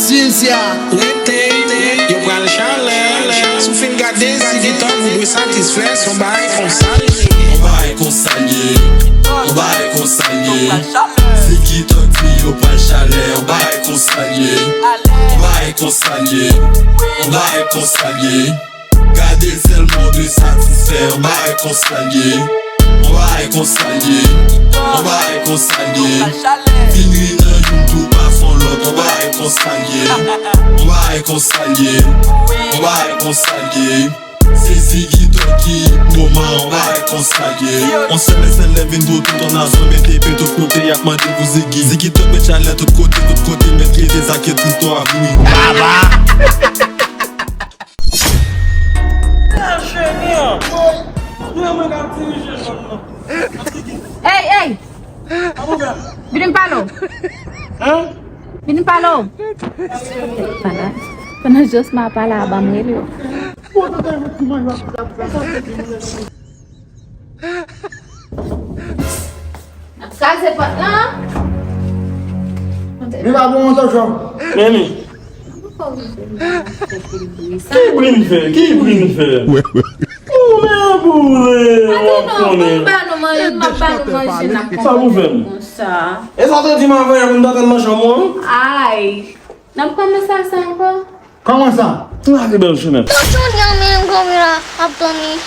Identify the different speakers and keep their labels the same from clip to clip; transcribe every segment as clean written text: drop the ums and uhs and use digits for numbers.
Speaker 1: paciência.
Speaker 2: Eu pral chalet. Sou fin gade si di top ou dwe satisfait son bail konsalye.
Speaker 3: On va réconcilier, on va réconcilier. C'est qui t'a crié au pral chalet, on va réconcilier. On va réconcilier, on va réconcilier. Gardez seulement de satisfaire, on va réconcilier. On va réconcilier, on va réconcilier. Fini dans YouTube, pas son l'autre, on va réconcilier. On va réconcilier, on va réconcilier. C'est Ziggy Toki, moment on va réconcilier. On se laisse lever une tout en argent, mettez peu tout côté, y'a demandé vous Ziggy. Ziggy Toki, met chalet tout côté, mettez des acquis tout toi, oui.
Speaker 4: Hey! Binin palo. Binin palo. Pana just mapala abang ngelio. Kaze pa na?
Speaker 1: Me va bon ton job.
Speaker 5: Meni, ki blin fe? Sa mou fen? E sa te di man veye moun daten man chamon?
Speaker 4: Ay, nam komansa sa anko?
Speaker 1: Comment ça?
Speaker 5: La ki bel chenet.
Speaker 6: Don't you kamera Abdoni?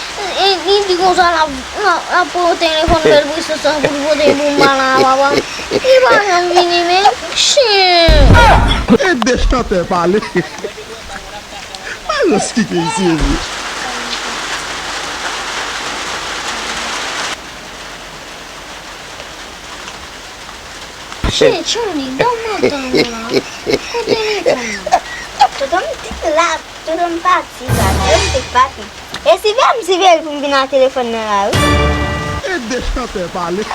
Speaker 6: Hindi ko sana po telepon bel bisa sa budo de bumana baba. Iba yang bini me. Shit.
Speaker 1: Deixa até parler. Mas o que é isso?
Speaker 6: Shit, Charlie, don't mata mo na.
Speaker 7: Tudum pati lá, tudum pati. Esse vem se ver combinar telefone lá.
Speaker 1: Deixa até parler.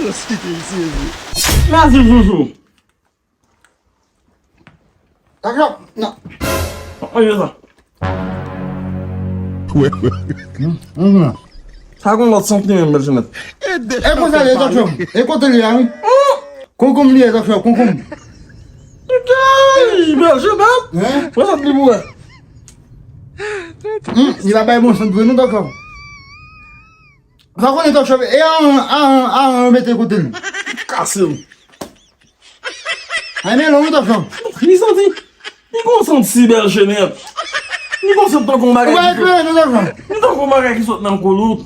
Speaker 1: Mas o que é isso?
Speaker 5: Merci Joujou.
Speaker 1: D'accord. Non.
Speaker 5: Oye sa. Sa kon lot son pli men bel chenet.
Speaker 1: Écoute ça les docteurs. Écoute les amis. Concombre les docteurs, concombre.
Speaker 5: Bel chenet?
Speaker 1: Hein?
Speaker 5: Wè sa pli mou wè?
Speaker 1: Il va pas bon sang de nous d'accord. Ça connaît docteur et en mettre écoute.
Speaker 5: Kase ou.
Speaker 1: Ah mais long docteur.
Speaker 5: Ni santi? Ni kon santi si bel chenet? Ni kon santi ton kon bagay
Speaker 1: Ouais,
Speaker 5: ki sot?
Speaker 1: nous docteur.
Speaker 5: Ni ton kon bagay ki sot nan koulout?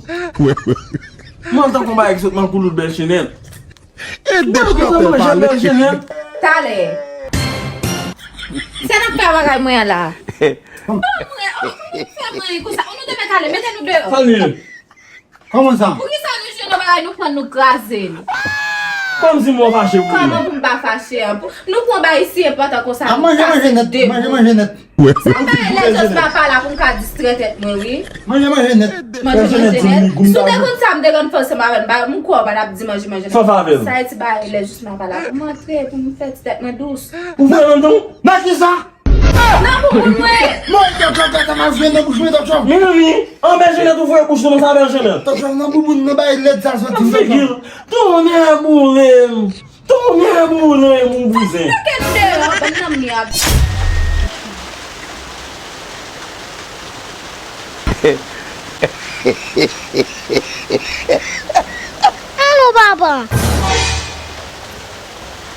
Speaker 5: Man ton kon bagay ki sot nan koulout bel chenet?
Speaker 1: Deixa até parler.
Speaker 4: Tale. Sen ap ka bagay mwen la. Mwen kousa, ou nou deme tale, mette nou deyo.
Speaker 5: Salye.
Speaker 1: Comment ça?
Speaker 4: Pou ki sa nou jen nou bagay nou pran nou grazen?
Speaker 5: Kom si mou fache pou
Speaker 4: Koman
Speaker 5: li.
Speaker 4: pou mba fache? Nou pou mba isi e pata kon sa
Speaker 1: Ah,
Speaker 4: nou
Speaker 1: manger net. Manger net.
Speaker 4: Mba le jos mba pala pou mka distretet mwen wi.
Speaker 1: Manger net.
Speaker 4: Manje net. Sou de kon sa mde kon fose mba ven, mwen kwa ban ap di manje net.
Speaker 5: Sa favel.
Speaker 4: Sa eti ba le jos mba pala pou mwen tre, pou mwen fet tet mwen dous.
Speaker 5: Ou fè an don?
Speaker 1: Mais qui ça?
Speaker 4: Nan pou mwen!
Speaker 1: Moi, docteur, t'as mal joué dans bouche, docteur.
Speaker 5: Men ami, an bel chenet ou fè kouche nou sa bel chenet?
Speaker 1: Docteur, non, boubou, non, bah, il est ça, ça,
Speaker 5: An figil, ton mè boulem. Ton mè boulem moun bouzen.
Speaker 4: Ken deyo, ban nam ni ap.
Speaker 6: Alô, baba.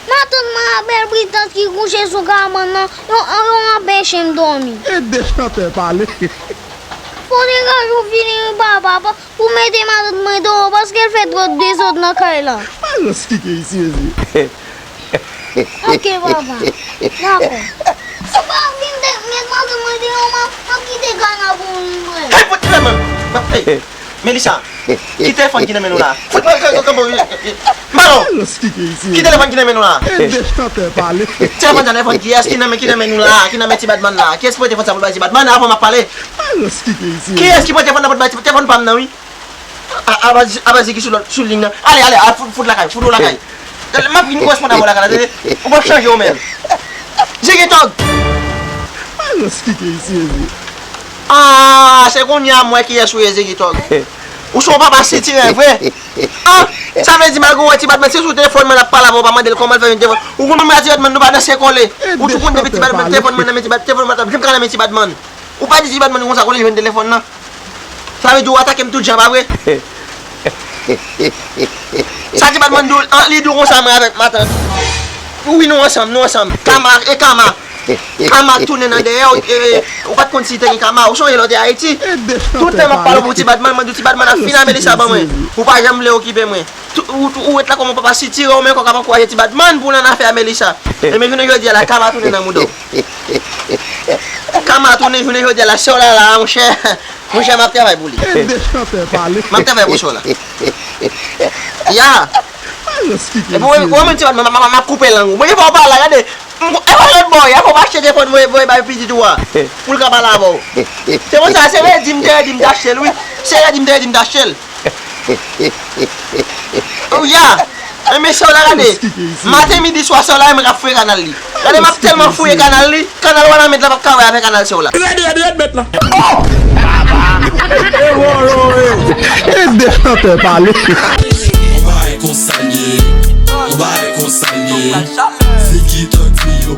Speaker 6: Matan mga berbritas ki couche sou kaman nan, yon apèche m'dormi.
Speaker 1: Deixa até parler.
Speaker 6: Fote ka jou fini baba pou mette matan mwen do, paske el fè trot desot nan kay la.
Speaker 1: Mas o que é isso?
Speaker 6: Ok, baba. Dako. Se pa vin de met matan mwen de yon man kite gana pou mwen.
Speaker 8: Hey, fout la man. Hey, Melissa, ki telefon ki nan menou la? Fout la, Malo,
Speaker 1: Mas o que é isso?
Speaker 8: ki telefon ki nan menou la?
Speaker 1: Deixa até parler.
Speaker 8: Telefon ki es ki nan menou la? Ki nan men ti Batman la? Ki es pou telefon sa pou bay ti Batman la? Avon ma pale.
Speaker 1: Mas o que é isso?
Speaker 8: Ki es ki pou telefon la pou bay ti telefon pam nan, oui? Abazi ki sou ling nan. Ale, fout la kay, fout la kay. Ma vin korespond avon la kay. Ou pou chanje ou men. Ziggy Toki.
Speaker 1: Mas o que é isso?
Speaker 8: Ah, se kon ya mwen ki es ou Ziggy Toki. Ou son papa se tire vrai? Ah, ça veut dire malgré petit Batman c'est sur téléphone man a parler pas demander comment faire un téléphone. Ou comment petit Batman nous pas danser coller. Ou tu compte petit Batman téléphone man petit téléphone man j'aime quand petit Batman. Ou pas petit Batman comme ça coller un téléphone là. Ça veut dire attaquer tout jambe après. Ça dit Batman les deux ensemble avec ma tante. Oui nous ensemble. Kama tourne dans derrière ou pas considérer Kama ou changer l'autre Haïti. Tout le temps parle pour petit Batman, moi petit Batman a fini à Melissa ba moi. Ou pas jamais le occuper moi. Ou être là comme papa si tire ou même quand pas quoi petit Batman pour l'en faire Melissa. Et mais je dis la Kama tourne dans mon dos. Kama tourne je dis la soeur là mon cher. Mon cher m'a travail pour lui. M'a travail pour ça là. Ya. Et pour moi petit Batman m'a coupé langue. Moi il va pas là regarder. L'autre boy, il faut pas acheter des téléphone pour les petits doigts. Pour le cabal là-bas. C'est bon ça, c'est vrai, dis-moi d'acheter lui. C'est vrai, dis-moi d'acheter. Oh ya, mais ça là, regardez. Matin, midi, soir, ça là, il m'a fouillé canal li. Regardez, m'a tellement fouillé canal li. Canal on va mettre là pour avec canal ça là.
Speaker 5: Regarde mettre là.
Speaker 3: On va consigner, c'est qui t'a crié au